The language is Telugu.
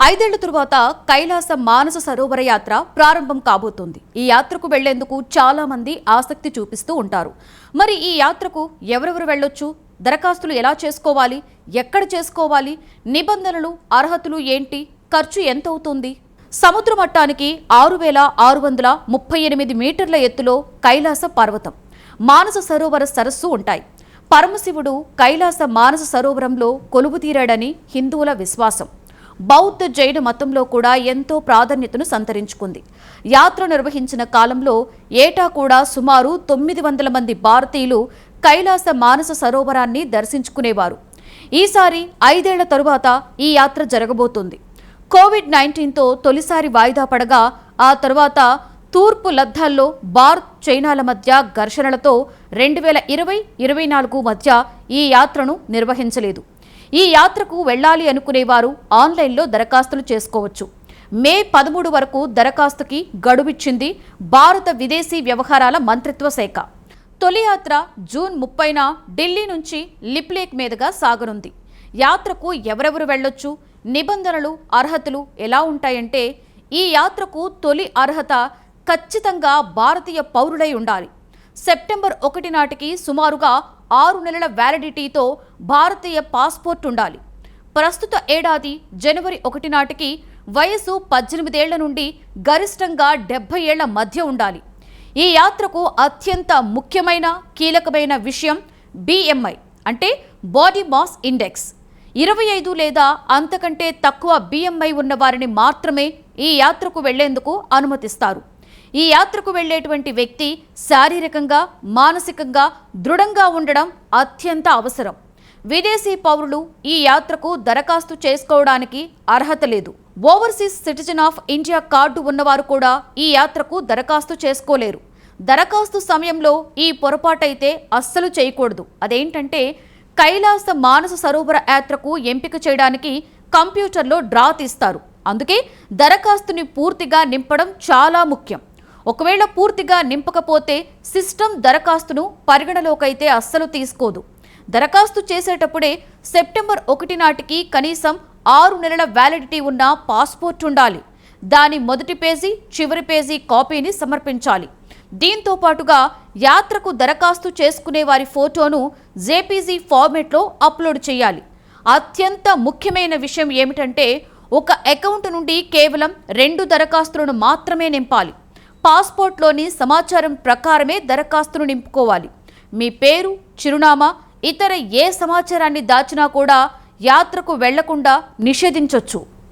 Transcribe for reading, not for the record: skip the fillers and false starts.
ఐదేళ్ల తరువాత కైలాస మానస సరోవర యాత్ర ప్రారంభం కాబోతోంది. ఈ యాత్రకు వెళ్లేందుకు చాలా మంది ఆసక్తి చూపిస్తూ ఉంటారు. మరి ఈ యాత్రకు ఎవరెవరు వెళ్ళొచ్చు, దరఖాస్తులు ఎలా చేసుకోవాలి, ఎక్కడ చేసుకోవాలి, నిబంధనలు అర్హతలు ఏంటి, ఖర్చు ఎంత అవుతుంది? సముద్ర మట్టానికి 6,638 మీటర్ల ఎత్తులో కైలాస పర్వతం, మానస సరోవర సరస్సు ఉంటాయి. పరమశివుడు కైలాస మానస సరోవరంలో కొలువుతీరాడని హిందువుల విశ్వాసం. బౌద్ధ జైన మతంలో కూడా ఎంతో ప్రాధాన్యతను సంతరించుకుంది. యాత్ర నిర్వహించిన కాలంలో ఏటా కూడా సుమారు 900 మంది భారతీయులు కైలాస మానస సరోవరాన్ని దర్శించుకునేవారు. ఈసారి 5 ఏళ్ల తరువాత ఈ యాత్ర జరగబోతోంది. కోవిడ్-19తో తొలిసారి వాయిదా పడగా ఆ తర్వాత తూర్పు లద్దాఖ్లో భారత్ చైనాల మధ్య ఘర్షణలతో 2020-24 మధ్య ఈ యాత్రను నిర్వహించలేదు. ఈ యాత్రకు వెళ్లాలి అనుకునేవారు ఆన్లైన్లో దరఖాస్తులు చేసుకోవచ్చు. మే 13 వరకు దరఖాస్తుకి గడువిచ్చింది భారత విదేశీ వ్యవహారాల మంత్రిత్వ శాఖ. తొలి యాత్ర జూన్ 30న ఢిల్లీ నుంచి లిప్లేక్ మీదుగా సాగనుంది. యాత్రకు ఎవరెవరు వెళ్లొచ్చు, నిబంధనలు అర్హతలు ఎలా ఉంటాయంటే, ఈ యాత్రకు తొలి అర్హత ఖచ్చితంగా భారతీయ పౌరుడై ఉండాలి. సెప్టెంబర్ 1 నాటికి సుమారుగా 6 నెలల వ్యాలిడిటీతో భారతీయ పాస్పోర్ట్ ఉండాలి. ప్రస్తుత ఏడాది జనవరి 1 నాటికి వయసు 18 ఏళ్ల నుండి గరిష్టంగా 70 ఏళ్ల మధ్య ఉండాలి. ఈ యాత్రకు అత్యంత ముఖ్యమైన కీలకమైన విషయం BMI అంటే బాడీ మాస్ ఇండెక్స్. 25 లేదా అంతకంటే తక్కువ BMI ఉన్న వారిని మాత్రమే ఈ యాత్రకు వెళ్లేందుకు అనుమతిస్తారు. ఈ యాత్రకు వెళ్లేటువంటి వ్యక్తి శారీరకంగా, మానసికంగా దృఢంగా ఉండడం అత్యంత అవసరం. విదేశీ పౌరులు ఈ యాత్రకు దరఖాస్తు చేసుకోవడానికి అర్హత లేదు. Overseas citizen of India card ఉన్నవారు కూడా ఈ యాత్రకు దరఖాస్తు చేసుకోలేరు. దరఖాస్తు సమయంలో ఈ పొరపాటైతే అస్సలు చేయకూడదు. అదేంటంటే, కైలాస మానస సరోవర యాత్రకు ఎంపిక చేయడానికి కంప్యూటర్లో డ్రా తీస్తారు. అందుకే దరఖాస్తుని పూర్తిగా నింపడం చాలా ముఖ్యం. ఒకవేళ పూర్తిగా నింపకపోతే సిస్టమ్ దరఖాస్తును పరిగణలోకైతే అస్సలు తీసుకోదు. దరఖాస్తు చేసేటప్పుడే సెప్టెంబర్ 1 నాటికి కనీసం 6 నెలల వ్యాలిడిటీ ఉన్న పాస్పోర్ట్ ఉండాలి. దాని మొదటి పేజీ, చివరి పేజీ కాపీని సమర్పించాలి. దీంతో పాటుగా యాత్రకు దరఖాస్తు చేసుకునే వారి ఫోటోను JPG ఫార్మేట్లో అప్లోడ్ చేయాలి. అత్యంత ముఖ్యమైన విషయం ఏమిటంటే, ఒక అకౌంట్ నుండి కేవలం 2 దరఖాస్తులను మాత్రమే నింపాలి. పాస్పోర్ట్లోని సమాచారం ప్రకారమే దరఖాస్తును నింపుకోవాలి. మీ పేరు, చిరునామా, ఇతర ఏ సమాచారాన్ని దాచినా కూడా యాత్రకు వెళ్లకుండా నిషేధించొచ్చు.